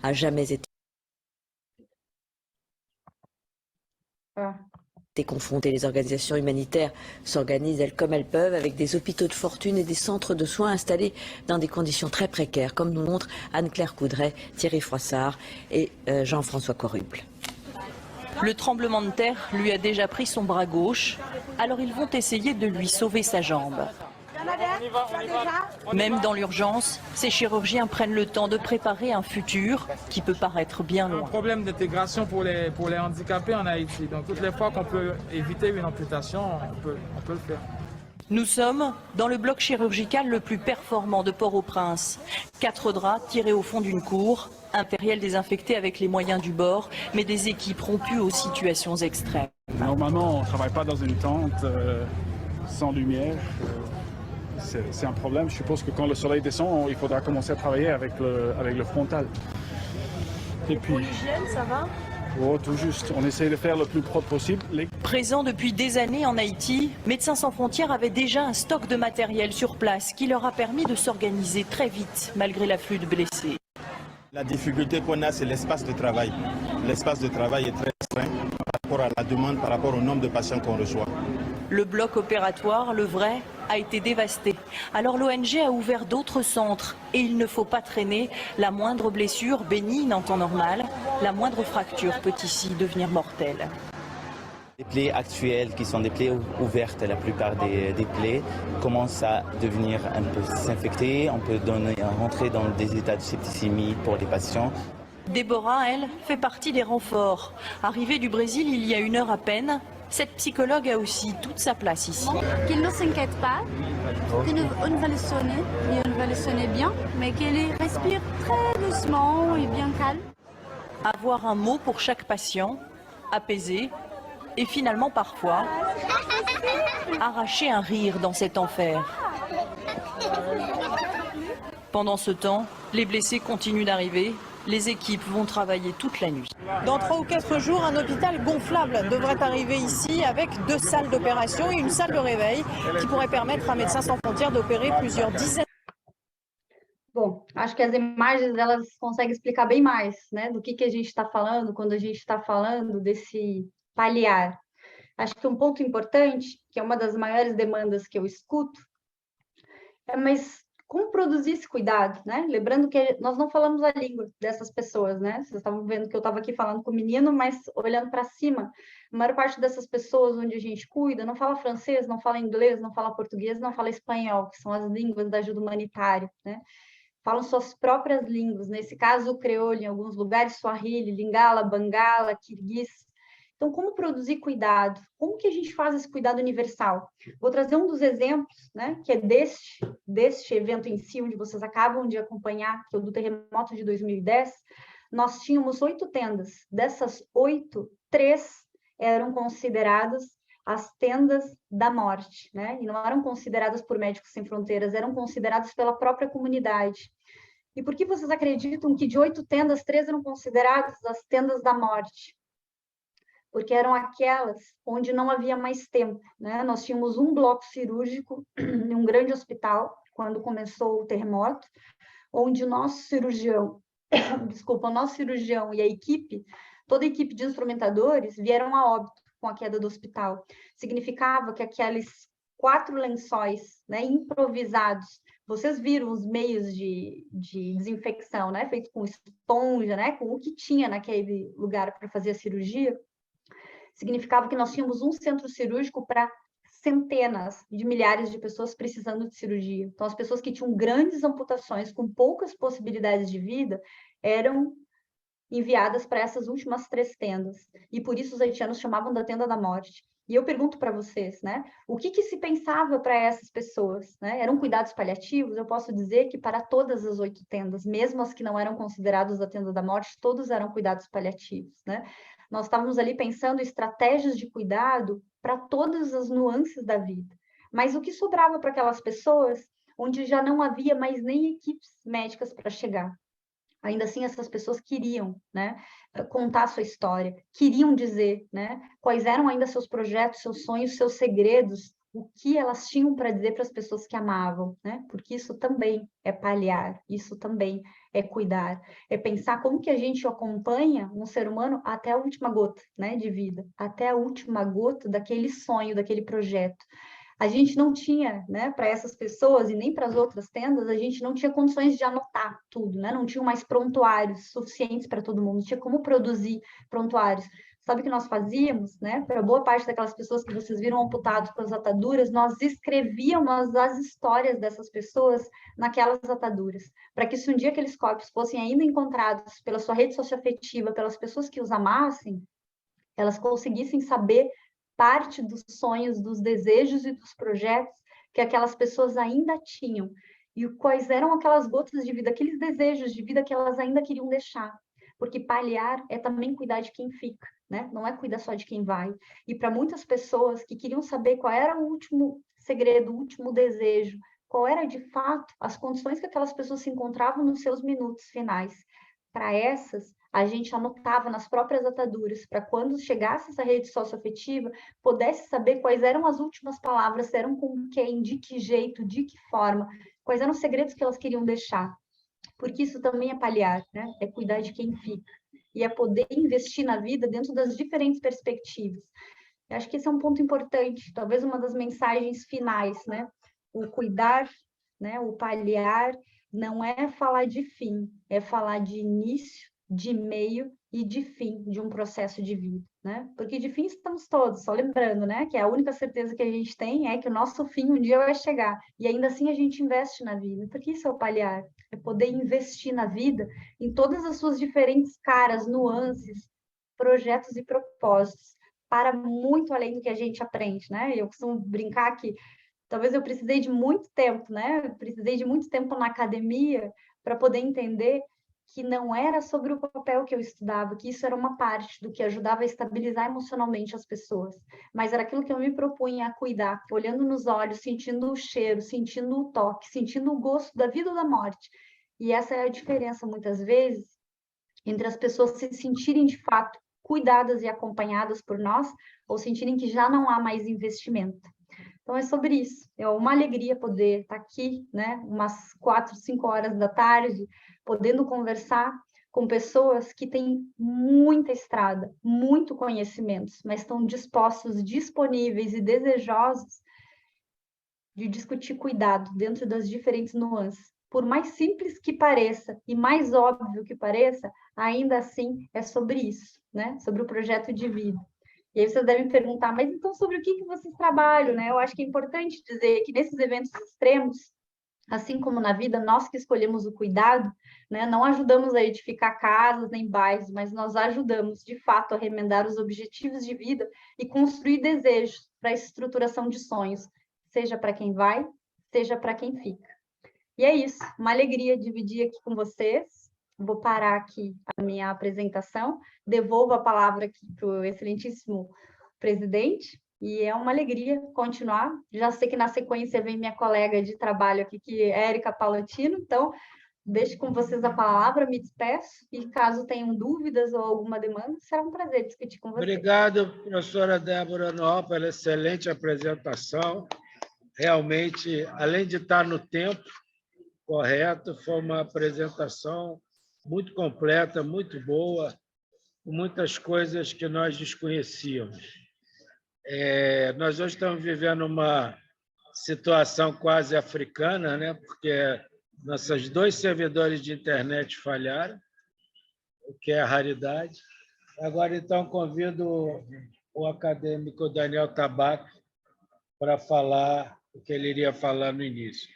a jamais été confrontée. Les organisations humanitaires s'organisent elles comme elles peuvent, avec des hôpitaux de fortune et des centres de soins installés dans des conditions très précaires, comme nous montrent Anne-Claire Coudray, Thierry Froissart et Jean-François Coruble. Le tremblement de terre lui a déjà pris son bras gauche, alors ils vont essayer de lui sauver sa jambe. Même dans l'urgence, ces chirurgiens prennent le temps de préparer un futur qui peut paraître bien loin. Un problème d'intégration pour les handicapés en Haïti. Donc toutes les fois qu'on peut éviter une amputation, on peut le faire. Nous sommes dans le bloc chirurgical le plus performant de Port-au-Prince. 4 draps tirés au fond d'une cour, un matériel désinfecté avec les moyens du bord, mais des équipes rompues aux situations extrêmes. Normalement, on ne travaille pas dans une tente sans lumière. C'est un problème. Je suppose que quand le soleil descend, il faudra commencer à travailler avec le frontal. Et puis, pour l'hygiène, ça va ? Oh, tout juste. On essaye de faire le plus propre possible. Présents depuis des années en Haïti, Médecins sans frontières avait déjà un stock de matériel sur place qui leur a permis de s'organiser très vite, malgré l'afflux de blessés. La difficulté qu'on a, c'est l'espace de travail. L'espace de travail est très restreint par rapport à la demande, par rapport au nombre de patients qu'on reçoit. Le bloc opératoire, le vrai, a été dévasté. Alors l'ONG a ouvert d'autres centres et il ne faut pas traîner. La moindre blessure bénigne en temps normal, la moindre fracture peut ici devenir mortelle. Les plaies actuelles, qui sont des plaies ouvertes, la plupart des plaies, commencent à devenir un peu s'infecter. On peut rentrer dans des états de septicémie pour les patients. Déborah, elle, fait partie des renforts. Arrivée du Brésil il y a 1 heure à peine, cette psychologue a aussi toute sa place ici. Qu'il ne s'inquiète pas, qu'on va le sonner bien, mais qu'elle respire très doucement et bien calme. Avoir un mot pour chaque patient, apaiser, et finalement parfois arracher un rire dans cet enfer. Pendant ce temps, les blessés continuent d'arriver. Les équipes vont travailler toute la nuit. Dans 3 ou 4 jours, un hôpital gonflable devrait arriver ici avec 2 salles d'opération et une salle de réveil qui pourrait permettre à Médecins Sans Frontières d'opérer plusieurs dizaines. Bom, acho que as imagens elas conseguem explicar bem mais, né, do que a gente está falando quando a gente está falando desse paliar. Acho que ponto importante, que é uma das maiores demandas que eu escuto, mas como produzir esse cuidado, né? Lembrando que nós não falamos a língua dessas pessoas, né? Vocês estavam vendo que eu estava aqui falando com o menino, mas olhando para cima, a maior parte dessas pessoas onde a gente cuida não fala francês, não fala inglês, não fala português, não fala espanhol, que são as línguas da ajuda humanitária, né? Falam suas próprias línguas, nesse caso o crioulo, em alguns lugares, Swahili, Lingala, Bangala, Kirguiz. Então, como produzir cuidado? Como que a gente faz esse cuidado universal? Vou trazer um dos exemplos, né, que é deste evento em si, onde vocês acabam de acompanhar, que é o do terremoto de 2010. Nós tínhamos 8 tendas. Dessas 8, 3 eram consideradas as tendas da morte, né? E não eram consideradas por Médicos Sem Fronteiras, eram consideradas pela própria comunidade. E por que vocês acreditam que de 8 tendas, 3 eram consideradas as tendas da morte? Porque eram aquelas onde não havia mais tempo, né? Nós tínhamos um bloco cirúrgico em um grande hospital, quando começou o terremoto, onde o nosso cirurgião, o nosso cirurgião e a equipe, toda a equipe de instrumentadores, vieram a óbito com a queda do hospital. Significava que aqueles 4 lençóis, né, improvisados, vocês viram os meios de desinfecção, né, feito com esponja, né, com o que tinha naquele lugar para fazer a cirurgia, significava que nós tínhamos um centro cirúrgico para centenas de milhares de pessoas precisando de cirurgia. Então, as pessoas que tinham grandes amputações, com poucas possibilidades de vida, eram enviadas para essas últimas 3 tendas. E por isso os haitianos chamavam da tenda da morte. E eu pergunto para vocês, né, o que se pensava para essas pessoas, né? Eram cuidados paliativos? Eu posso dizer que para todas as 8 tendas, mesmo as que não eram consideradas a tenda da morte, todos eram cuidados paliativos, né? Nós estávamos ali pensando em estratégias de cuidado para todas as nuances da vida. Mas o que sobrava para aquelas pessoas onde já não havia mais nem equipes médicas para chegar? Ainda assim, essas pessoas queriam, né, contar a sua história, queriam dizer, né, quais eram ainda seus projetos, seus sonhos, seus segredos o que elas tinham para dizer para as pessoas que amavam, né? Porque isso também é paliar, isso também é cuidar, é pensar como que a gente acompanha um ser humano até a última gota, né, de vida, até a última gota daquele sonho, daquele projeto. A gente não tinha, né, para essas pessoas e nem para as outras tendas, a gente não tinha condições de anotar tudo, né? Não tinham mais prontuários suficientes para todo mundo, não tinha como produzir prontuários. Sabe o que nós fazíamos, né? Para boa parte daquelas pessoas que vocês viram amputados com as ataduras, nós escrevíamos as histórias dessas pessoas naquelas ataduras, para que se um dia aqueles corpos fossem ainda encontrados pela sua rede socioafetiva, pelas pessoas que os amassem, elas conseguissem saber parte dos sonhos, dos desejos e dos projetos que aquelas pessoas ainda tinham e quais eram aquelas gotas de vida, aqueles desejos de vida que elas ainda queriam deixar. Porque paliar é também cuidar de quem fica, né? Não é cuidar só de quem vai. E para muitas pessoas que queriam saber qual era o último segredo, o último desejo, qual era de fato as condições que aquelas pessoas se encontravam nos seus minutos finais. Para essas, a gente anotava nas próprias ataduras, para quando chegasse essa rede socioafetiva, pudesse saber quais eram as últimas palavras, eram com quem, de que jeito, de que forma, quais eram os segredos que elas queriam deixar. Porque isso também é paliar, né? É cuidar de quem fica. E é poder investir na vida dentro das diferentes perspectivas. Eu acho que esse é um ponto importante, talvez uma das mensagens finais, né? O cuidar, né? O paliar não é falar de fim, é falar de início, de meio e de fim de um processo de vida, né? Porque de fim estamos todos, só lembrando, né? Que a única certeza que a gente tem é que o nosso fim um dia vai chegar. E ainda assim a gente investe na vida. Porque isso é o paliar, é poder investir na vida em todas as suas diferentes caras, nuances, projetos e propósitos para muito além do que a gente aprende, né? Eu costumo brincar que talvez eu precisei de muito tempo, né? Eu precisei de muito tempo na academia para poder entender que não era sobre o papel que eu estudava, que isso era uma parte do que ajudava a estabilizar emocionalmente as pessoas, mas era aquilo que eu me propunha a cuidar, olhando nos olhos, sentindo o cheiro, sentindo o toque, sentindo o gosto da vida ou da morte. E essa é a diferença, muitas vezes, entre as pessoas se sentirem de fato cuidadas e acompanhadas por nós, ou sentirem que já não há mais investimento. Então é sobre isso. É uma alegria poder estar aqui, né, umas 4, 5 horas da tarde, podendo conversar com pessoas que têm muita estrada, muito conhecimentos, mas estão dispostos, disponíveis e desejosos de discutir cuidado dentro das diferentes nuances. Por mais simples que pareça e mais óbvio que pareça, ainda assim é sobre isso, né? Sobre o projeto de vida. E aí vocês devem perguntar, mas então sobre o que vocês trabalham, né? Eu acho que é importante dizer que nesses eventos extremos, assim como na vida, nós que escolhemos o cuidado, né, não ajudamos a edificar casas nem bairros, mas nós ajudamos, de fato, a remendar os objetivos de vida e construir desejos para a estruturação de sonhos, seja para quem vai, seja para quem fica. E é isso, uma alegria dividir aqui com vocês. Vou parar aqui a minha apresentação, devolvo a palavra aqui para o excelentíssimo presidente, e é uma alegria continuar. Já sei que na sequência vem minha colega de trabalho aqui, que é Érica Palatino, então deixo com vocês a palavra, me despeço, e caso tenham dúvidas ou alguma demanda, será um prazer discutir com vocês. Obrigado, professora Débora Noal, pela excelente apresentação. Realmente, além de estar no tempo correto, foi uma apresentação muito completa, muito boa, com muitas coisas que nós desconhecíamos. Nós hoje estamos vivendo uma situação quase africana, né? Porque nossos 2 servidores de internet falharam, o que é a raridade. Agora, então, convido o acadêmico Daniel Tabaco para falar o que ele iria falar no início.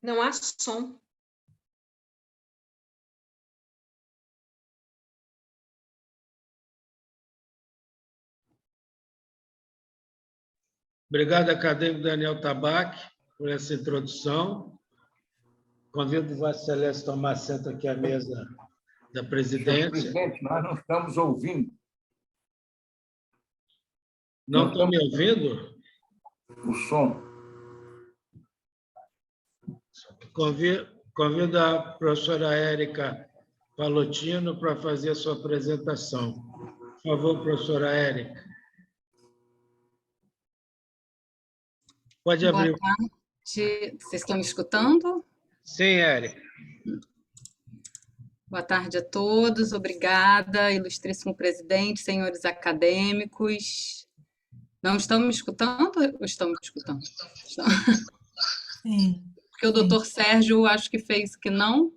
Não há som. Obrigado, acadêmico Daniel Tabac, por essa introdução. Convido Vossa Excelência a tomar assento aqui à mesa da presidência. Presidente, nós não estamos ouvindo. Não estão me ouvindo? O som. Convido a professora Érica Palotino para fazer a sua apresentação. Por favor, professora Érica. Pode abrir. Boa tarde. Vocês estão me escutando? Sim, Érica. Boa tarde a todos. Obrigada, ilustríssimo presidente, senhores acadêmicos. Não estão me escutando ou estão me escutando? Estão. Sim. Porque o doutor Sérgio acho que fez que não.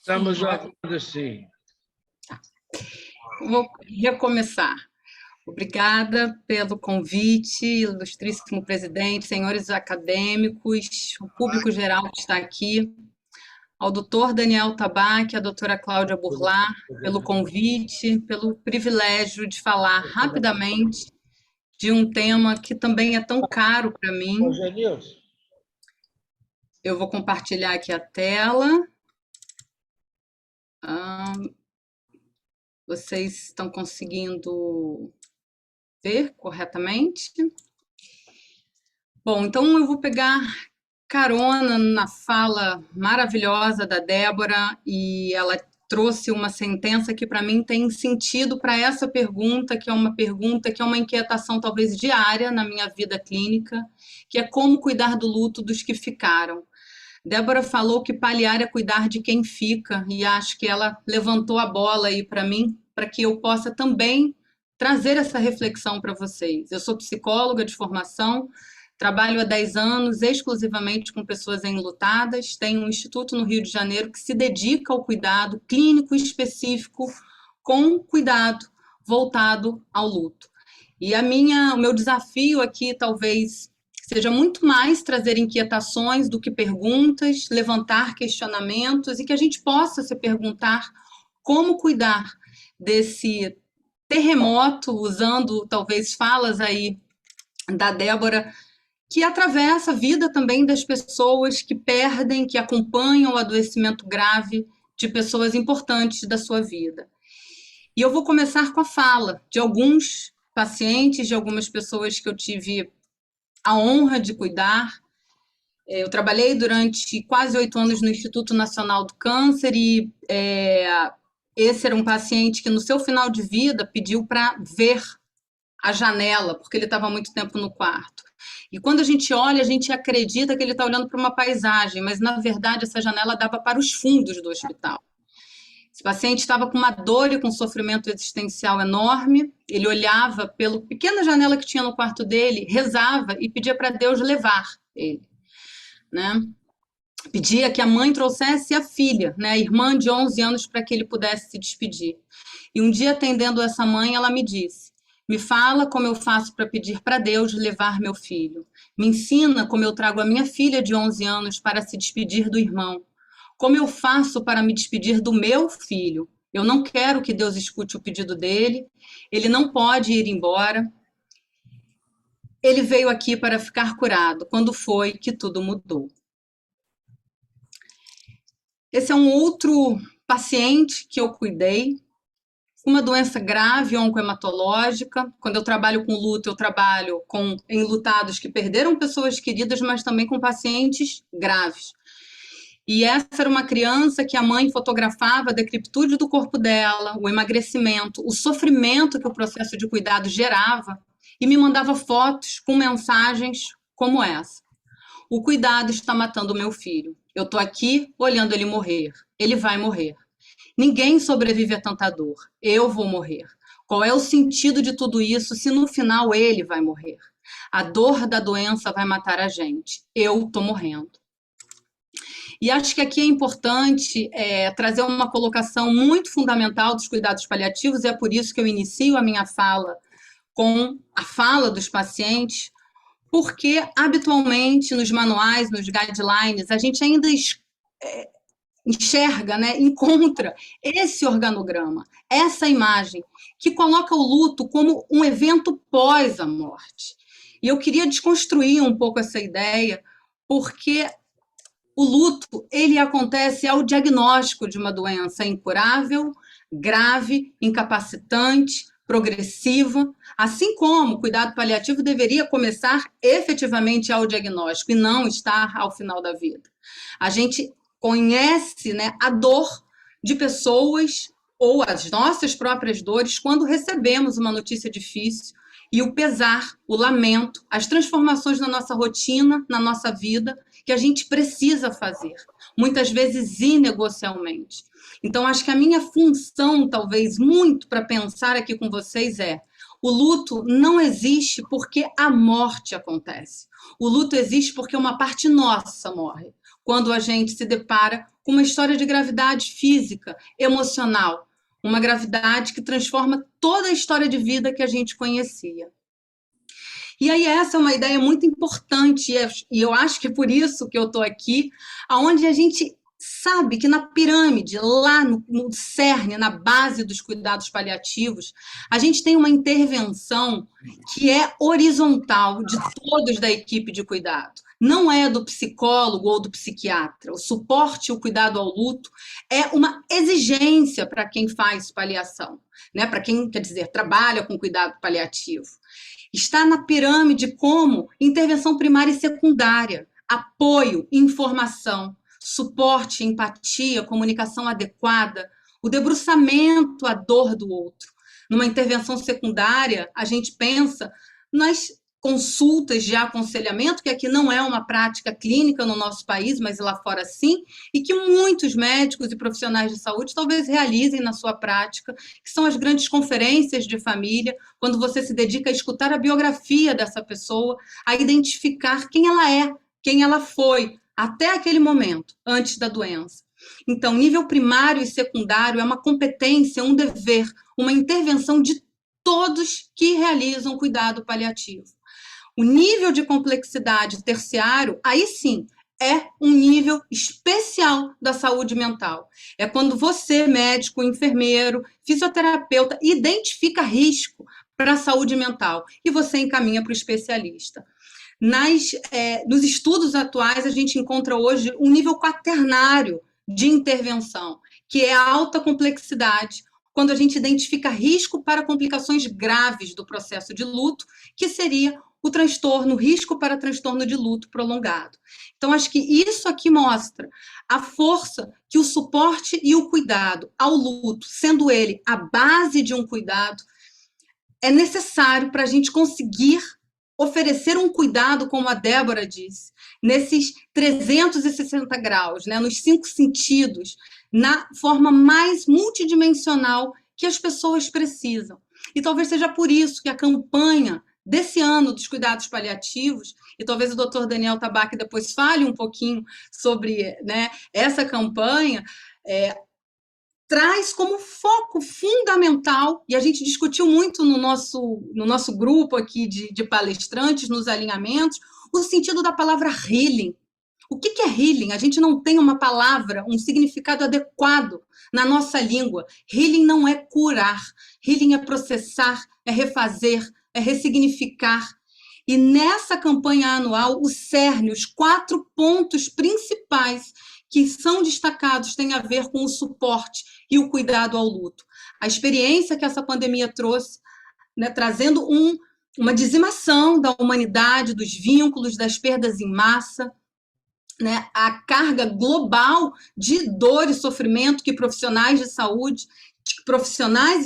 Estamos ouvindo, sim. Vou recomeçar. Obrigada pelo convite, ilustríssimo presidente, senhores acadêmicos, o público geral que está aqui, ao doutor Daniel Tabac, à doutora Cláudia Burlar, pelo convite, pelo privilégio de falar rapidamente de um tema que também é tão caro para mim. Eu vou compartilhar aqui a tela. Vocês estão conseguindo ver corretamente? Bom, então eu vou pegar carona na fala maravilhosa da Débora, e ela trouxe uma sentença que para mim tem sentido para essa pergunta, que é uma inquietação talvez diária na minha vida clínica, que é como cuidar do luto dos que ficaram. Débora falou que paliar é cuidar de quem fica, e acho que ela levantou a bola aí para mim, para que eu possa também trazer essa reflexão para vocês. Eu sou psicóloga de formação, trabalho há 10 anos exclusivamente com pessoas enlutadas, tenho um instituto no Rio de Janeiro que se dedica ao cuidado clínico específico, com cuidado voltado ao luto. E o meu desafio aqui talvez seja muito mais trazer inquietações do que perguntas, levantar questionamentos, e que a gente possa se perguntar como cuidar desse terremoto, usando talvez falas aí da Débora, que atravessa a vida também das pessoas que perdem, que acompanham o adoecimento grave de pessoas importantes da sua vida. E eu vou começar com a fala de alguns pacientes, de algumas pessoas que eu tive a honra de cuidar. Eu trabalhei durante quase 8 anos no Instituto Nacional do Câncer, e esse era um paciente que, no seu final de vida, pediu para ver a janela, porque ele estava há muito tempo no quarto. E quando a gente olha, a gente acredita que ele está olhando para uma paisagem, mas, na verdade, essa janela dava para os fundos do hospital. Esse paciente estava com uma dor e com um sofrimento existencial enorme, ele olhava pela pequena janela que tinha no quarto dele, rezava e pedia para Deus levar ele, né? Pedia que a mãe trouxesse a filha, né, a irmã de 11 anos, para que ele pudesse se despedir. E um dia, atendendo essa mãe, ela me disse: me fala como eu faço para pedir para Deus levar meu filho. Me ensina como eu trago a minha filha de 11 anos para se despedir do irmão. Como eu faço para me despedir do meu filho? Eu não quero que Deus escute o pedido dele. Ele não pode ir embora. Ele veio aqui para ficar curado. Quando foi que tudo mudou? Esse é um outro paciente que eu cuidei, uma doença grave oncohematológica. Quando eu trabalho com luto, eu trabalho com enlutados que perderam pessoas queridas, mas também com pacientes graves. E essa era uma criança que a mãe fotografava a decrepitude do corpo dela, o emagrecimento, o sofrimento que o processo de cuidado gerava, e me mandava fotos com mensagens como essa. O cuidado está matando o meu filho. Eu estou aqui olhando ele morrer. Ele vai morrer. Ninguém sobrevive a tanta dor. Eu vou morrer. Qual é o sentido de tudo isso se no final ele vai morrer? A dor da doença vai matar a gente. Eu estou morrendo. E acho que aqui é importante trazer uma colocação muito fundamental dos cuidados paliativos, e é por isso que eu inicio a minha fala com a fala dos pacientes, porque habitualmente nos manuais, nos guidelines, a gente ainda enxerga, né, encontra esse organograma, essa imagem, que coloca o luto como um evento pós a morte. E eu queria desconstruir um pouco essa ideia, porque o luto, ele acontece ao diagnóstico de uma doença incurável, grave, incapacitante, progressiva, assim como o cuidado paliativo deveria começar efetivamente ao diagnóstico e não estar ao final da vida. A gente conhece, né, a dor de pessoas ou as nossas próprias dores quando recebemos uma notícia difícil, e o pesar, o lamento, as transformações na nossa rotina, na nossa vida, que a gente precisa fazer, muitas vezes inegociavelmente. Então, acho que a minha função, talvez, muito para pensar aqui com vocês o luto não existe porque a morte acontece. O luto existe porque uma parte nossa morre, quando a gente se depara com uma história de gravidade física, emocional, uma gravidade que transforma toda a história de vida que a gente conhecia. E aí essa é uma ideia muito importante, e eu acho que é por isso que eu estou aqui, onde a gente sabe que na pirâmide, lá no cerne, na base dos cuidados paliativos, a gente tem uma intervenção que é horizontal de todos da equipe de cuidado. Não é do psicólogo ou do psiquiatra. O suporte e o cuidado ao luto é uma exigência para quem faz paliação, né? Para quem, quer dizer, trabalha com cuidado paliativo. Está na pirâmide como intervenção primária e secundária, apoio, informação, suporte, empatia, comunicação adequada, o debruçamento à dor do outro. Numa intervenção secundária, a gente pensa nas consultas de aconselhamento, que aqui não é uma prática clínica no nosso país, mas lá fora sim, e que muitos médicos e profissionais de saúde talvez realizem na sua prática, que são as grandes conferências de família, quando você se dedica a escutar a biografia dessa pessoa, a identificar quem ela é, quem ela foi, até aquele momento, antes da doença. Então, nível primário e secundário é uma competência, um dever, uma intervenção de todos que realizam cuidado paliativo. O nível de complexidade terciário, aí sim, é um nível especial da saúde mental. É quando você, médico, enfermeiro, fisioterapeuta, identifica risco para a saúde mental e você encaminha para o especialista. Nos estudos atuais, a gente encontra hoje um nível quaternário de intervenção, que é a alta complexidade, quando a gente identifica risco para complicações graves do processo de luto, que seria o transtorno, risco para transtorno de luto prolongado. Então, acho que isso aqui mostra a força que o suporte e o cuidado ao luto, sendo ele a base de um cuidado, é necessário para a gente conseguir oferecer um cuidado, como a Débora disse, nesses 360 graus, né, nos 5 sentidos, na forma mais multidimensional que as pessoas precisam. E talvez seja por isso que a campanha desse ano dos cuidados paliativos, e talvez o Dr. Daniel Tabaque depois fale um pouquinho sobre, né, essa campanha, traz como foco fundamental, e a gente discutiu muito no nosso grupo aqui de palestrantes, nos alinhamentos, o sentido da palavra healing. O que é healing? A gente não tem uma palavra, um significado adequado na nossa língua. Healing não é curar, healing é processar, é refazer, é ressignificar. E nessa campanha anual, o cerne, os 4 pontos principais que são destacados têm a ver com o suporte e o cuidado ao luto. A experiência que essa pandemia trouxe, né, trazendo uma dizimação da humanidade, dos vínculos, das perdas em massa, né, a carga global de dor e sofrimento que profissionais de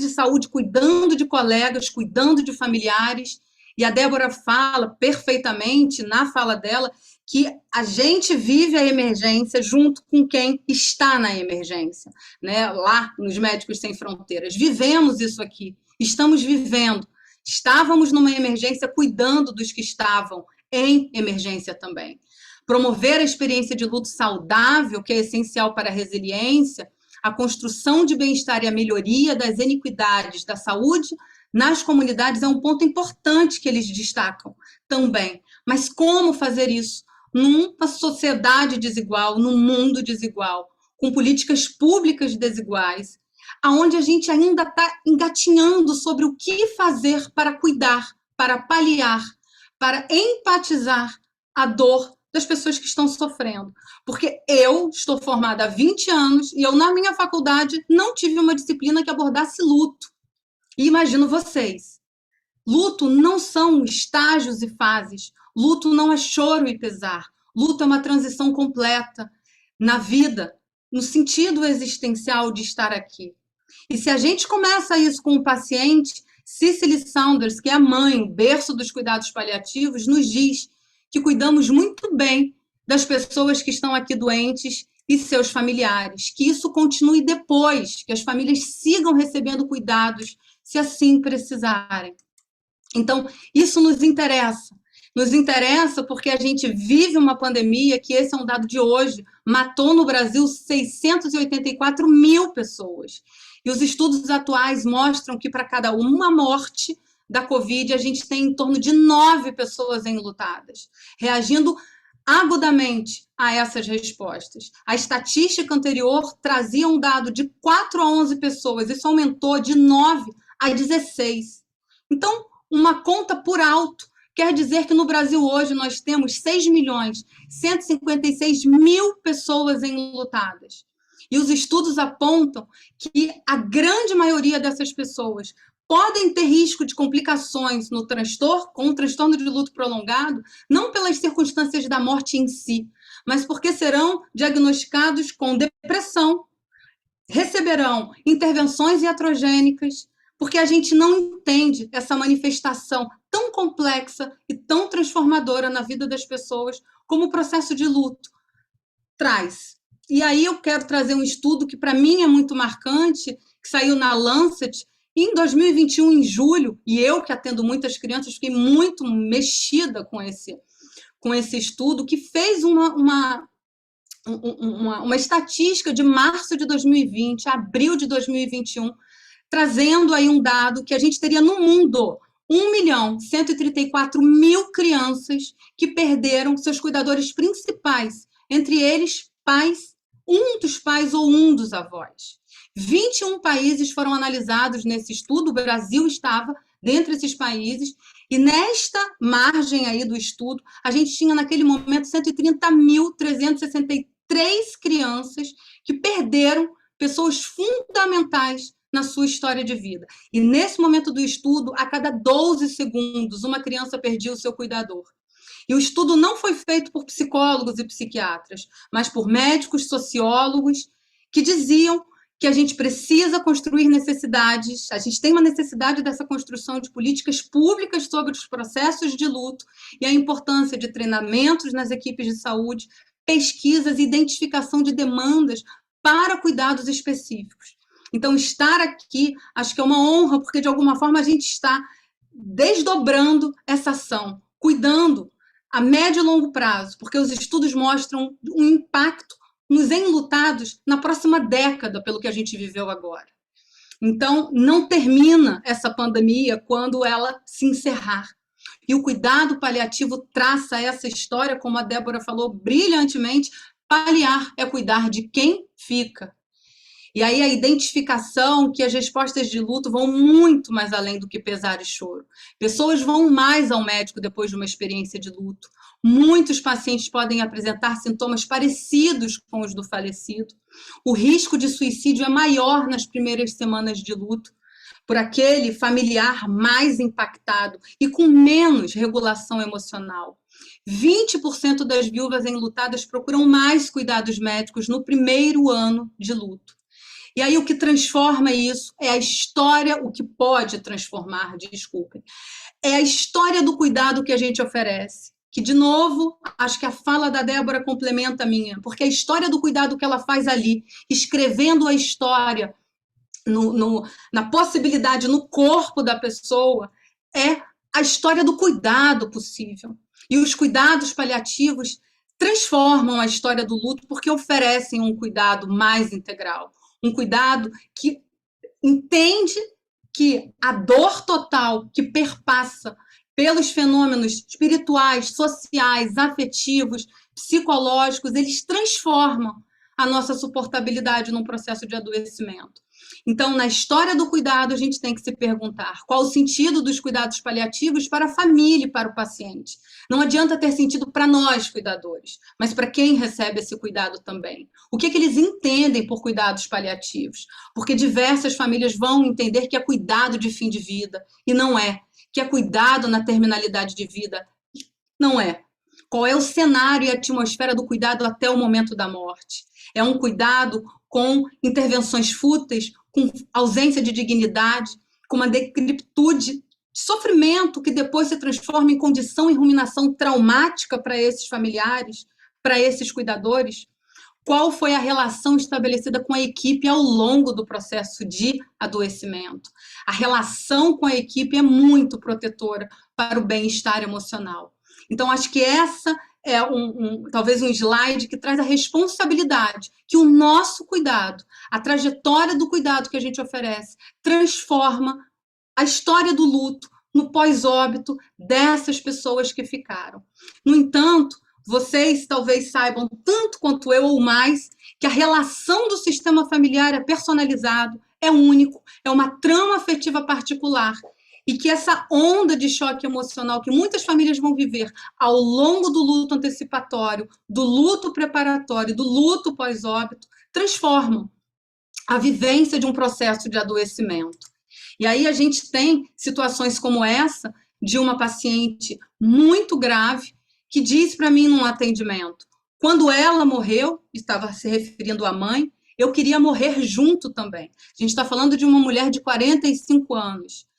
saúde cuidando de colegas, cuidando de familiares, e a Débora fala perfeitamente na fala dela que a gente vive a emergência junto com quem está na emergência, né? Lá nos Médicos Sem Fronteiras. Vivemos isso aqui, estamos vivendo. Estávamos numa emergência cuidando dos que estavam em emergência também. Promover a experiência de luto saudável, que é essencial para a resiliência, a construção de bem-estar e a melhoria das inequidades da saúde nas comunidades é um ponto importante que eles destacam também. Mas como fazer isso numa sociedade desigual, num mundo desigual, com políticas públicas desiguais, aonde a gente ainda está engatinhando sobre o que fazer para cuidar, para paliar, para empatizar a dor das pessoas que estão sofrendo. Porque eu estou formada há 20 anos e eu, na minha faculdade, não tive uma disciplina que abordasse luto. E imagino vocês. Luto não são estágios e fases. Luto não é choro e pesar. Luto é uma transição completa na vida, no sentido existencial de estar aqui. E se a gente começa isso com o paciente, Cicely Saunders, que é a mãe, o berço dos cuidados paliativos, nos diz que cuidamos muito bem das pessoas que estão aqui doentes e seus familiares, que isso continue depois, que as famílias sigam recebendo cuidados, se assim precisarem. Então, isso nos interessa. Nos interessa porque a gente vive uma pandemia que, esse é um dado de hoje, matou no Brasil 684 mil pessoas. E os estudos atuais mostram que para cada uma morte da Covid, a gente tem em torno de 9 pessoas enlutadas, reagindo agudamente a essas respostas. A estatística anterior trazia um dado de 4 a 11 pessoas, isso aumentou de 9 a 16. Então, uma conta por alto quer dizer que no Brasil hoje nós temos 6.156.000 pessoas enlutadas. E os estudos apontam que a grande maioria dessas pessoas podem ter risco de complicações com o transtorno de luto prolongado, não pelas circunstâncias da morte em si, mas porque serão diagnosticados com depressão, receberão intervenções iatrogênicas, porque a gente não entende essa manifestação tão complexa e tão transformadora na vida das pessoas como o processo de luto traz. E aí eu quero trazer um estudo que, para mim, é muito marcante, que saiu na Lancet, em 2021, em julho, e eu, que atendo muitas crianças, fiquei muito mexida com esse estudo, que fez uma estatística de março de 2020, abril de 2021, trazendo aí um dado que a gente teria no mundo 1.134.000 crianças que perderam seus cuidadores principais, entre eles pais, um dos pais ou um dos avós. 21 países foram analisados nesse estudo, o Brasil estava dentre esses países, e nesta margem aí do estudo, a gente tinha naquele momento 130.363 crianças que perderam pessoas fundamentais na sua história de vida. E nesse momento do estudo, a cada 12 segundos, uma criança perdia o seu cuidador. E o estudo não foi feito por psicólogos e psiquiatras, mas por médicos, sociólogos, que diziam que a gente precisa construir necessidades, a gente tem uma necessidade dessa construção de políticas públicas sobre os processos de luto e a importância de treinamentos nas equipes de saúde, pesquisas e identificação de demandas para cuidados específicos. Então, estar aqui, acho que é uma honra, porque, de alguma forma, a gente está desdobrando essa ação, cuidando a médio e longo prazo, porque os estudos mostram um impacto nos enlutados na próxima década, pelo que a gente viveu agora. Então, não termina essa pandemia quando ela se encerrar. E o cuidado paliativo traça essa história, como a Débora falou brilhantemente, paliar é cuidar de quem fica. E aí a identificação que as respostas de luto vão muito mais além do que pesar e choro. Pessoas vão mais ao médico depois de uma experiência de luto. Muitos pacientes podem apresentar sintomas parecidos com os do falecido. O risco de suicídio é maior nas primeiras semanas de luto, por aquele familiar mais impactado e com menos regulação emocional. 20% das viúvas enlutadas procuram mais cuidados médicos no primeiro ano de luto. E aí o que transforma isso é a história, o que pode transformar, desculpem, é a história do cuidado que a gente oferece. Que, de novo, acho que a fala da Débora complementa a minha, porque a história do cuidado que ela faz ali, escrevendo a história na possibilidade, no corpo da pessoa, é a história do cuidado possível. E os cuidados paliativos transformam a história do luto porque oferecem um cuidado mais integral. Um cuidado que entende que a dor total que perpassa pelos fenômenos espirituais, sociais, afetivos, psicológicos, eles transformam a nossa suportabilidade num processo de adoecimento. Então, na história do cuidado, a gente tem que se perguntar qual o sentido dos cuidados paliativos para a família e para o paciente. Não adianta ter sentido para nós, cuidadores, mas para quem recebe esse cuidado também. O que eles entendem por cuidados paliativos? Porque diversas famílias vão entender que é cuidado de fim de vida, e não é. Que é cuidado na terminalidade de vida, não é. Qual é o cenário e a atmosfera do cuidado até o momento da morte? É um cuidado com intervenções fúteis, com ausência de dignidade, com uma decrepitude, sofrimento que depois se transforma em condição e ruminação traumática para esses familiares, para esses cuidadores? Qual foi a relação estabelecida com a equipe ao longo do processo de adoecimento? A relação com a equipe é muito protetora para o bem-estar emocional. Então, acho que essa é talvez um slide que traz a responsabilidade que o nosso cuidado, a trajetória do cuidado que a gente oferece, transforma a história do luto no pós-óbito dessas pessoas que ficaram. No entanto, vocês talvez saibam, tanto quanto eu ou mais, que a relação do sistema familiar é personalizado, é único, é uma trama afetiva particular, e que essa onda de choque emocional que muitas famílias vão viver ao longo do luto antecipatório, do luto preparatório, do luto pós-óbito, transformam a vivência de um processo de adoecimento. E aí a gente tem situações como essa, de uma paciente muito grave, que diz para mim num atendimento, quando ela morreu, estava se referindo à mãe, eu queria morrer junto também. A gente está falando de uma mulher de 45 anos.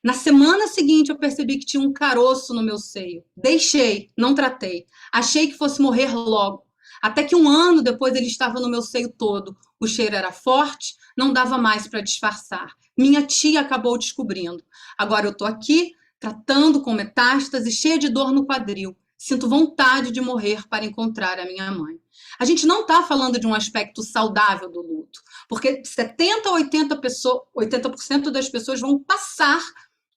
Na semana seguinte, eu percebi que tinha um caroço no meu seio. Deixei, não tratei. Achei que fosse morrer logo. Até que um ano depois ele estava no meu seio todo. O cheiro era forte, não dava mais para disfarçar. Minha tia acabou descobrindo. Agora eu estou aqui, tratando com metástase, cheia de dor no quadril. Sinto vontade de morrer para encontrar a minha mãe. A gente não está falando de um aspecto saudável do luto, porque 70% a 80% das pessoas vão passar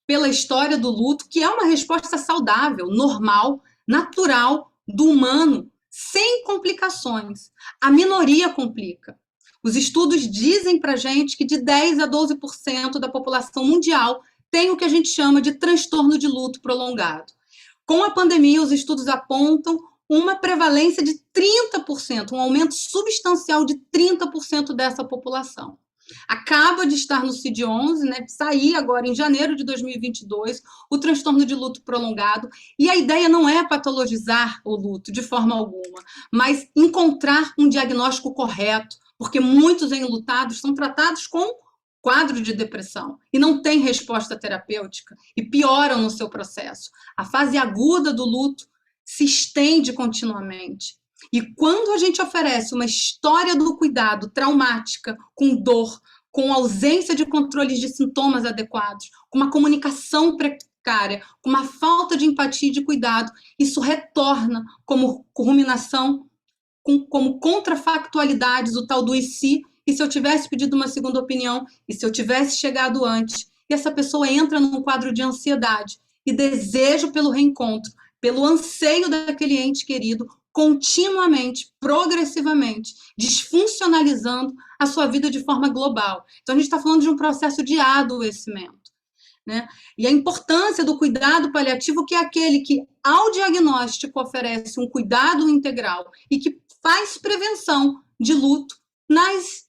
pela história do luto, que é uma resposta saudável, normal, natural, do humano, sem complicações. A minoria complica. Os estudos dizem para a gente que de 10% a 12% da população mundial tem o que a gente chama de transtorno de luto prolongado. Com a pandemia, os estudos apontam uma prevalência de 30%, um aumento substancial de 30% dessa população. Acaba de estar no CID-11, né, de sair agora em janeiro de 2022, o transtorno de luto prolongado, e a ideia não é patologizar o luto de forma alguma, mas encontrar um diagnóstico correto, porque muitos enlutados são tratados com quadro de depressão e não têm resposta terapêutica e pioram no seu processo. A fase aguda do luto se estende continuamente. E quando a gente oferece uma história do cuidado traumática, com dor, com ausência de controles de sintomas adequados, com uma comunicação precária, com uma falta de empatia e de cuidado, isso retorna como ruminação, como contrafactualidades, o tal do e se eu tivesse pedido uma segunda opinião, e se eu tivesse chegado antes, e essa pessoa entra num quadro de ansiedade e desejo pelo reencontro, pelo anseio daquele ente querido, continuamente, progressivamente, disfuncionalizando a sua vida de forma global. Então, a gente está falando de um processo de adoecimento, né? E a importância do cuidado paliativo, que é aquele que, ao diagnóstico, oferece um cuidado integral e que faz prevenção de luto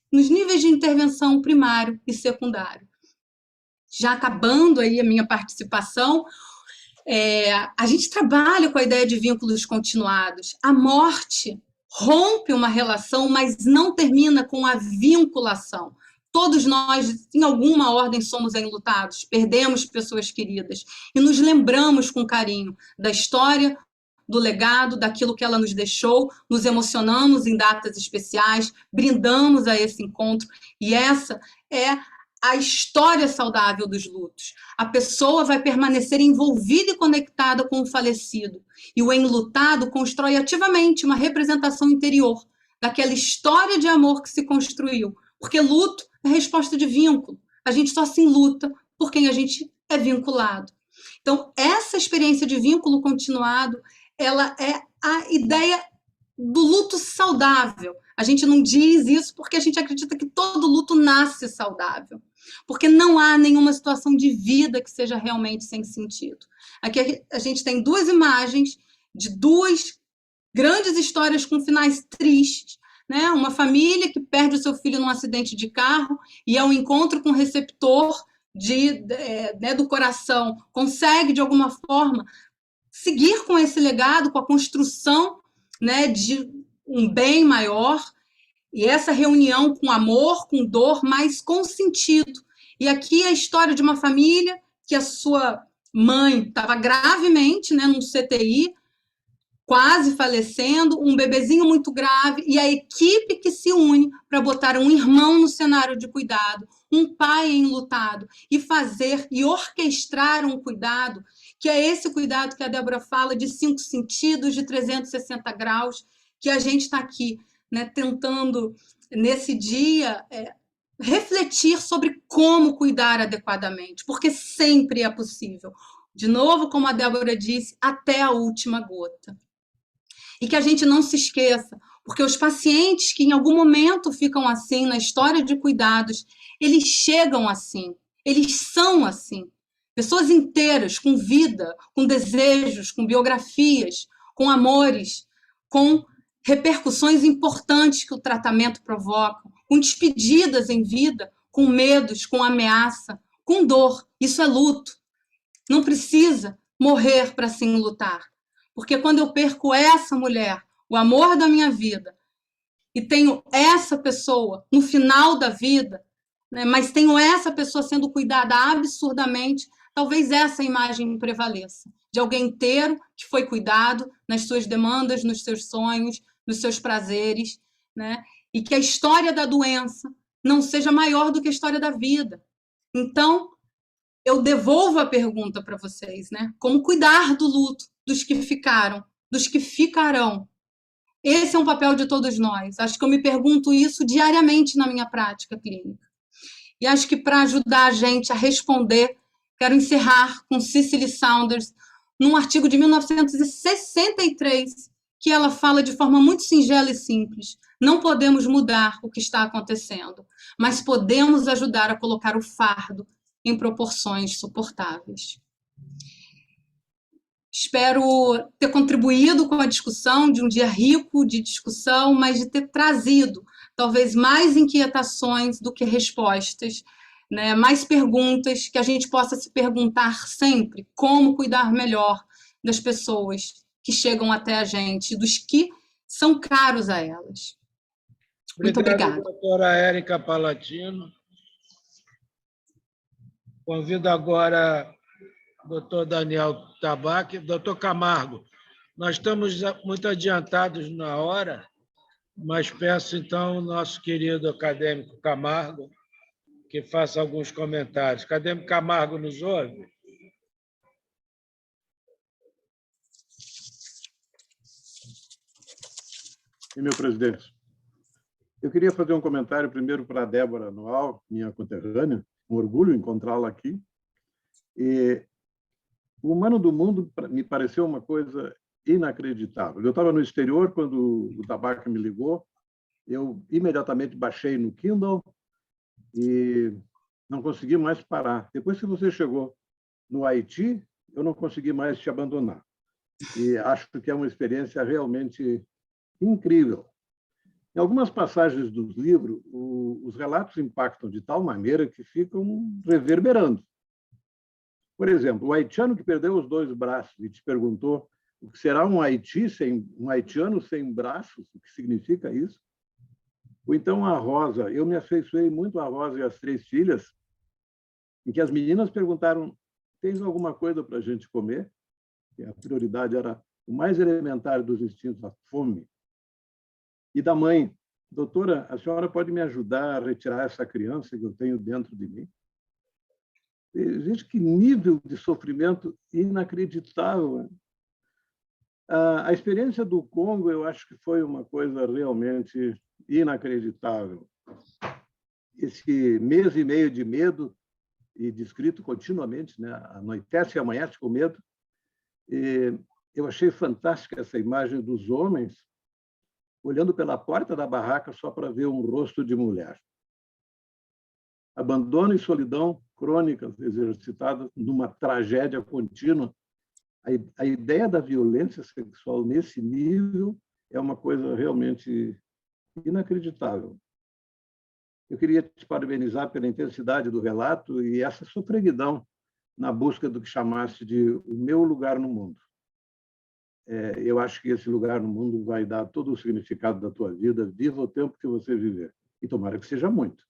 nos níveis de intervenção primário e secundário. Já acabando aí a minha participação, a gente trabalha com a ideia de vínculos continuados. A morte rompe uma relação, mas não termina com a vinculação. Todos nós, em alguma ordem, somos enlutados, perdemos pessoas queridas e nos lembramos com carinho da história, do legado, daquilo que ela nos deixou, nos emocionamos em datas especiais, brindamos a esse encontro, e essa é a história saudável dos lutos. A pessoa vai permanecer envolvida e conectada com o falecido, e o enlutado constrói ativamente uma representação interior daquela história de amor que se construiu, porque luto é resposta de vínculo. A gente só se enluta por quem a gente é vinculado. Então, essa experiência de vínculo continuado, ela é a ideia do luto saudável. A gente não diz isso porque a gente acredita que todo luto nasce saudável, porque não há nenhuma situação de vida que seja realmente sem sentido. Aqui a gente tem duas imagens de duas grandes histórias com finais tristes, né? Uma família que perde o seu filho num acidente de carro e, ao encontro com o receptor do coração, consegue, de alguma forma, seguir com esse legado, com a construção, né, de um bem maior, e essa reunião com amor, com dor, mas com sentido. E aqui a história de uma família que a sua mãe estava gravemente, né, num CTI, quase falecendo, um bebezinho muito grave, e a equipe que se une para botar um irmão no cenário de cuidado, um pai enlutado, e fazer e orquestrar um cuidado, que é esse cuidado que a Débora fala, de 5 sentidos, de 360 graus, que a gente está aqui, né, tentando, nesse dia, refletir sobre como cuidar adequadamente, porque sempre é possível. De novo, como a Débora disse, até a última gota. E que a gente não se esqueça, porque os pacientes que em algum momento ficam assim, na história de cuidados, eles chegam assim, eles são assim. Pessoas inteiras, com vida, com desejos, com biografias, com amores, com repercussões importantes que o tratamento provoca, com despedidas em vida, com medos, com ameaça, com dor. Isso é luto. Não precisa morrer para se enlutar. Porque quando eu perco essa mulher, o amor da minha vida, e tenho essa pessoa no final da vida, né, mas tenho essa pessoa sendo cuidada absurdamente, talvez essa imagem prevaleça, de alguém inteiro que foi cuidado nas suas demandas, nos seus sonhos, nos seus prazeres, né, e que a história da doença não seja maior do que a história da vida. Então, eu devolvo a pergunta para vocês, né? Como cuidar do luto dos que ficaram, dos que ficarão? Esse é um papel de todos nós. Acho que eu me pergunto isso diariamente na minha prática clínica. E acho que, para ajudar a gente a responder, quero encerrar com Cicely Saunders, num artigo de 1963, que ela fala de forma muito singela e simples: não podemos mudar o que está acontecendo, mas podemos ajudar a colocar o fardo em proporções suportáveis. Espero ter contribuído com a discussão, de um dia rico de discussão, mas de ter trazido talvez mais inquietações do que respostas, né? Mais perguntas, que a gente possa se perguntar sempre como cuidar melhor das pessoas que chegam até a gente, dos que são caros a elas. Muito obrigada. Doutora Érica Palatino. Convido agora o doutor Daniel Tabaque. Doutor Camargo, nós estamos muito adiantados na hora, mas peço, então, ao nosso querido acadêmico Camargo que faça alguns comentários. Acadêmico Camargo, nos ouve? E, meu presidente, eu queria fazer um comentário primeiro para a Débora Noal, minha conterrânea. Um orgulho encontrá-la aqui. E o Humano do Mundo me pareceu uma coisa inacreditável. Eu estava no exterior quando o tabaco me ligou, eu imediatamente baixei no Kindle e não consegui mais parar. Depois que você chegou no Haiti, eu não consegui mais te abandonar. E acho que é uma experiência realmente incrível. Em algumas passagens dos livros, os relatos impactam de tal maneira que ficam reverberando. Por exemplo, o haitiano que perdeu os 2 braços e te perguntou o que será um haitiano sem braços, o que significa isso? Ou então a Rosa, eu me afeiçoei muito a Rosa e as 3 filhas, em que as meninas perguntaram: tens alguma coisa para a gente comer? E a prioridade era o mais elementar dos instintos, a fome. E da mãe: doutora, a senhora pode me ajudar a retirar essa criança que eu tenho dentro de mim? Gente, que nível de sofrimento inacreditável, né? A experiência do Congo, eu acho que foi uma coisa realmente inacreditável. Esse mês e meio de medo, e descrito continuamente, né? Anoitece e amanhece com medo. E eu achei fantástica essa imagem dos homens olhando pela porta da barraca só para ver um rosto de mulher. Abandono e solidão crônicas exercitadas numa tragédia contínua. A ideia da violência sexual nesse nível é uma coisa realmente inacreditável. Eu queria te parabenizar pela intensidade do relato e essa sofreguidão na busca do que chamaste de o meu lugar no mundo. Eu acho que esse lugar no mundo vai dar todo o significado da tua vida, viva o tempo que você viver. E tomara que seja muito.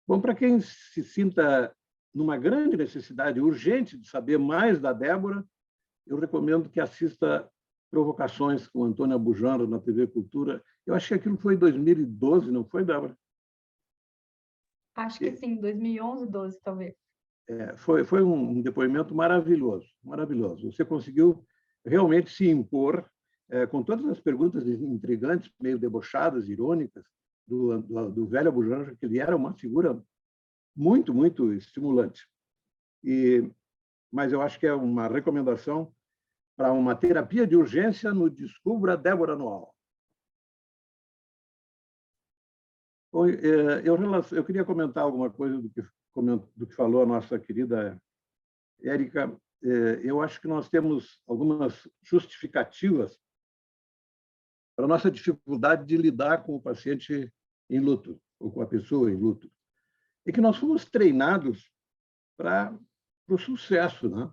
Bom, para quem se sinta numa grande necessidade urgente de saber mais da Débora, eu recomendo que assista Provocações com Antônio Abujamra na TV Cultura. Eu acho que aquilo foi em 2012, não foi, Débora? Acho que sim, 2011, 12, talvez. Foi um depoimento maravilhoso, maravilhoso. Você conseguiu realmente se impor com todas as perguntas intrigantes, meio debochadas, irônicas, do velho Abujamra, que ele era uma figura muito, muito estimulante. Mas eu acho que é uma recomendação para uma terapia de urgência no Descubra Débora Noal. Eu queria comentar alguma coisa do que falou a nossa querida Érica. Eu acho que nós temos algumas justificativas para a nossa dificuldade de lidar com o paciente em luto, ou com a pessoa em luto. E que nós fomos treinados para o sucesso, né?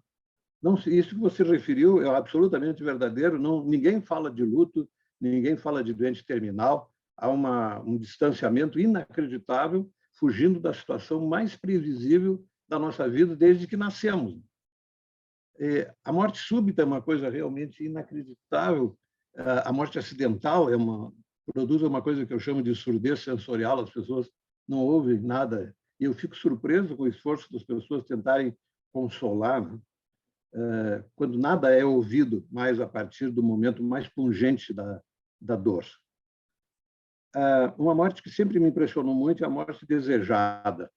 Não, isso que você referiu é absolutamente verdadeiro. Ninguém fala de luto, ninguém fala de doente terminal. Há um distanciamento inacreditável, fugindo da situação mais previsível da nossa vida desde que nascemos. A morte súbita é uma coisa realmente inacreditável. A morte acidental produz uma coisa que eu chamo de surdez sensorial. As pessoas não ouvem nada. E eu fico surpreso com o esforço das pessoas tentarem consolar, né? Quando nada é ouvido mais a partir do momento mais pungente da dor. Uma morte que sempre me impressionou muito é a morte desejada.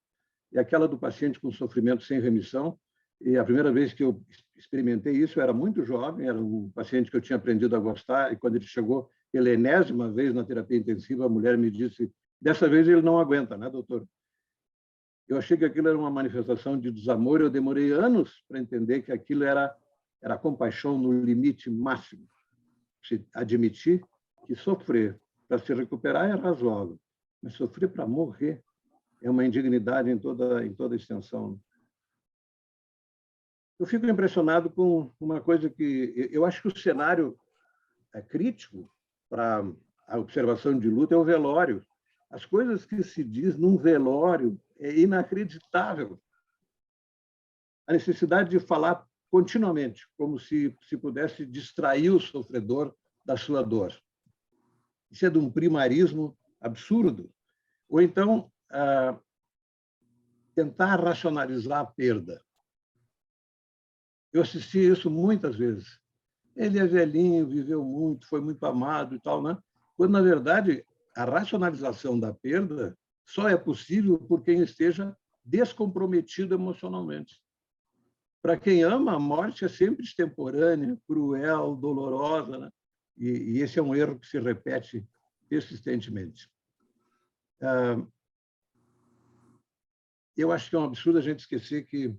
É aquela do paciente com sofrimento sem remissão. E a primeira vez que eu experimentei isso, eu era muito jovem, era um paciente que eu tinha aprendido a gostar, e quando ele chegou pela enésima vez na terapia intensiva, a mulher me disse: dessa vez ele não aguenta, né, doutor? Eu achei que aquilo era uma manifestação de desamor, eu demorei anos para entender que aquilo era compaixão no limite máximo. Se admitir que sofrer para se recuperar é razoável, mas sofrer para morrer é uma indignidade em toda a extensão. Eu fico impressionado com uma coisa que eu acho que o cenário crítico para a observação de luto é o velório. As coisas que se diz num velório é inacreditável. A necessidade de falar continuamente, como se pudesse distrair o sofredor da sua dor. Isso é de um primarismo absurdo. Ou então, tentar racionalizar a perda. Eu assisti isso muitas vezes. Ele é velhinho, viveu muito, foi muito amado e tal, né? Quando, na verdade, a racionalização da perda só é possível por quem esteja descomprometido emocionalmente. Para quem ama, a morte é sempre extemporânea, cruel, dolorosa, né? E esse é um erro que se repete persistentemente. Eu acho que é um absurdo a gente esquecer que,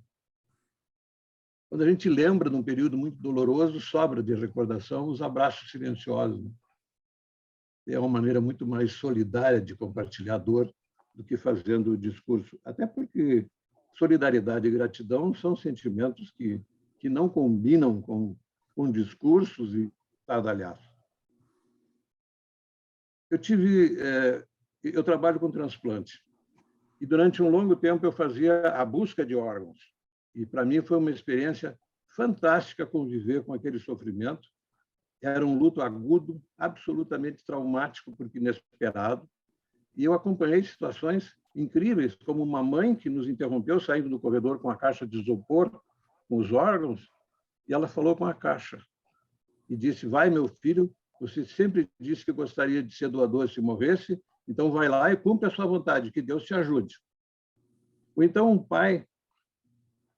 quando a gente lembra de um período muito doloroso, sobra de recordação os abraços silenciosos, né? É uma maneira muito mais solidária de compartilhar dor do que fazendo o discurso. Até porque solidariedade e gratidão são sentimentos que não combinam com discursos e estardalhaços. Eu trabalho com transplante. E, durante um longo tempo, eu fazia a busca de órgãos. E, para mim, foi uma experiência fantástica conviver com aquele sofrimento. Era um luto agudo, absolutamente traumático, porque inesperado. E eu acompanhei situações incríveis, como uma mãe que nos interrompeu saindo do corredor com a caixa de isopor, com os órgãos, e ela falou com a caixa e disse: vai, meu filho, você sempre disse que gostaria de ser doador se morresse, então vai lá e cumpre a sua vontade, que Deus te ajude. Ou então um pai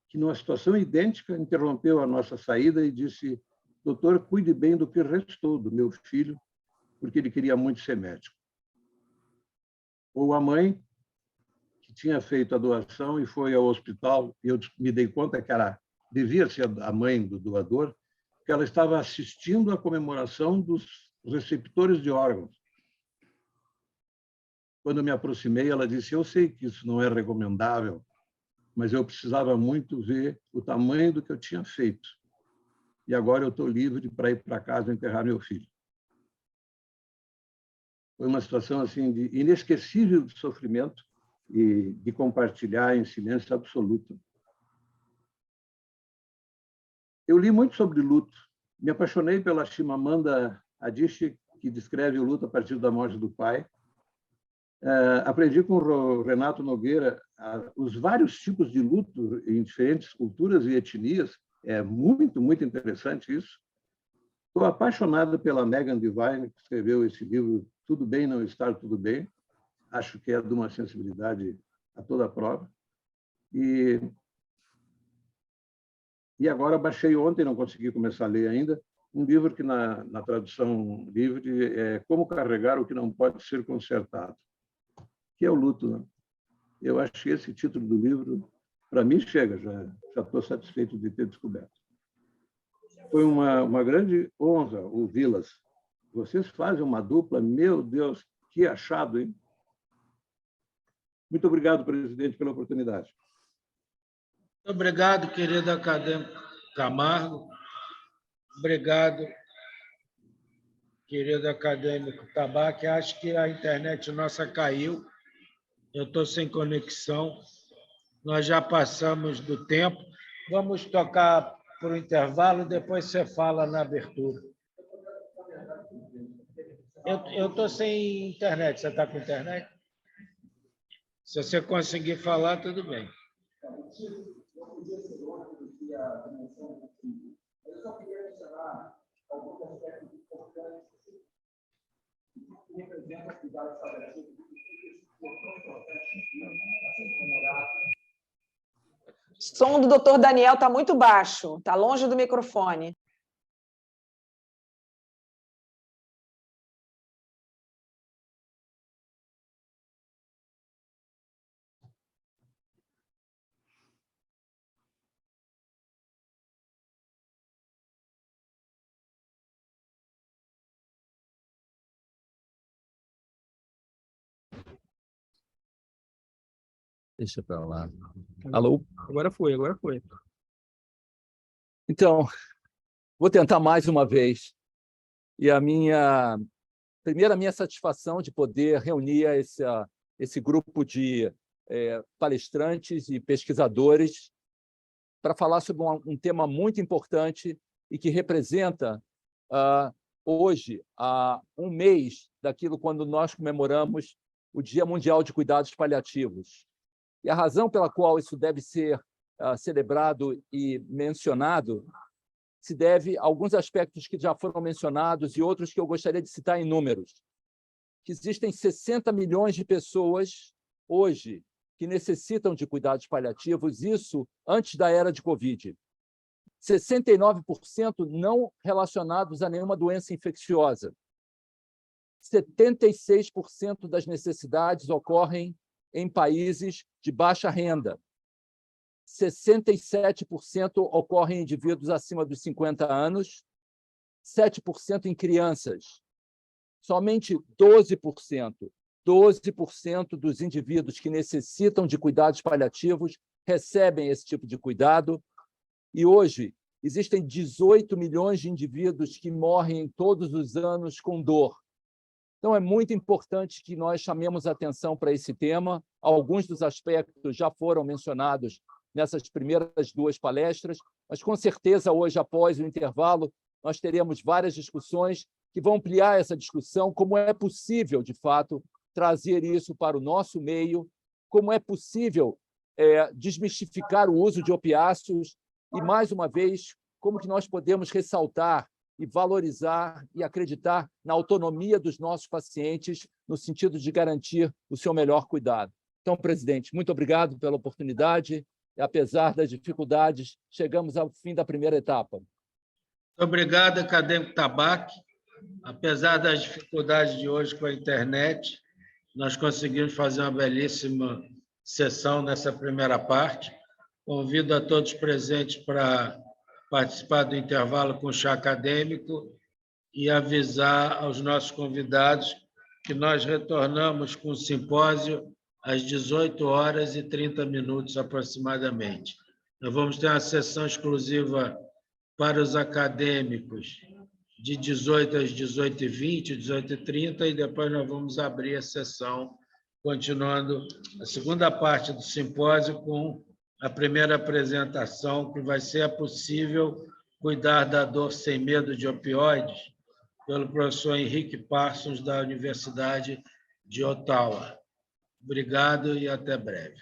que, numa situação idêntica, interrompeu a nossa saída e disse: doutor, cuide bem do que restou do meu filho, porque ele queria muito ser médico. Ou a mãe que tinha feito a doação e foi ao hospital, e eu me dei conta que ela devia ser a mãe do doador, que ela estava assistindo à comemoração dos receptores de órgãos. Quando eu me aproximei, ela disse: eu sei que isso não é recomendável, mas eu precisava muito ver o tamanho do que eu tinha feito. E agora eu estou livre para ir para casa enterrar meu filho. Foi uma situação assim de inesquecível de sofrimento e de compartilhar em silêncio absoluto. Eu li muito sobre luto. Me apaixonei pela Chimamanda Adichie, que descreve o luto a partir da morte do pai. Aprendi com o Renato Nogueira os vários tipos de luto em diferentes culturas e etnias. É muito, muito interessante isso. Estou apaixonado pela Megan Devine, que escreveu esse livro Tudo Bem Não Estar Tudo Bem. Acho que é de uma sensibilidade a toda prova. E agora baixei ontem, não consegui começar a ler ainda, um livro que na tradução livre é Como Carregar o que Não Pode Ser Consertado, que é o luto, né? Eu acho que esse título do livro, para mim, chega, já estou satisfeito de ter descoberto. Foi uma grande honra ouvi-las. Vocês fazem uma dupla, meu Deus, que achado, hein? Muito obrigado, presidente, pela oportunidade. Muito obrigado, querido acadêmico Camargo. Obrigado, querido acadêmico Tabaque. Acho que a internet nossa caiu. Eu estou sem conexão. Nós já passamos do tempo. Vamos tocar por um intervalo, depois você fala na abertura. Eu estou sem internet. Você está com internet? Se você conseguir falar, tudo bem. Eu só queria mencionar alguns aspectos importantes que representam a atividade estabelecidas O som do Dr. Daniel está muito baixo, está longe do microfone. Deixa para lá. Alô? Agora foi, agora foi. Então, vou tentar mais uma vez. E a minha satisfação de poder reunir esse grupo de palestrantes e pesquisadores para falar sobre um tema muito importante e que representa, hoje, um mês daquilo quando nós comemoramos o Dia Mundial de Cuidados Paliativos. E a razão pela qual isso deve ser celebrado e mencionado se deve a alguns aspectos que já foram mencionados e outros que eu gostaria de citar em números. Que existem 60 milhões de pessoas hoje que necessitam de cuidados paliativos, isso antes da era de Covid. 69% não relacionados a nenhuma doença infecciosa. 76% das necessidades ocorrem em países de baixa renda. 67% ocorrem em indivíduos acima dos 50 anos, 7% em crianças. Somente 12% dos indivíduos que necessitam de cuidados paliativos recebem esse tipo de cuidado. E hoje existem 18 milhões de indivíduos que morrem todos os anos com dor. Então, é muito importante que nós chamemos atenção para esse tema. Alguns dos aspectos já foram mencionados nessas primeiras duas palestras, mas, com certeza, hoje, após o intervalo, nós teremos várias discussões que vão ampliar essa discussão, como é possível, de fato, trazer isso para o nosso meio, como é possível desmistificar o uso de opiáceos e, mais uma vez, como que nós podemos ressaltar e valorizar e acreditar na autonomia dos nossos pacientes no sentido de garantir o seu melhor cuidado. Então, presidente, muito obrigado pela oportunidade e, apesar das dificuldades, chegamos ao fim da primeira etapa. Muito obrigado, acadêmico Tabac. Apesar das dificuldades de hoje com a internet, nós conseguimos fazer uma belíssima sessão nessa primeira parte. Convido a todos presentes para participar do intervalo com o chá acadêmico e avisar aos nossos convidados que nós retornamos com o simpósio às 18h30 aproximadamente. Nós vamos ter uma sessão exclusiva para os acadêmicos de 18 às 18h20, 18h30, e depois nós vamos abrir a sessão, continuando a segunda parte do simpósio com a primeira apresentação, que vai ser: é possível cuidar da dor sem medo de opioides, pelo professor Henrique Parsons, da Universidade de Ottawa. Obrigado e até breve.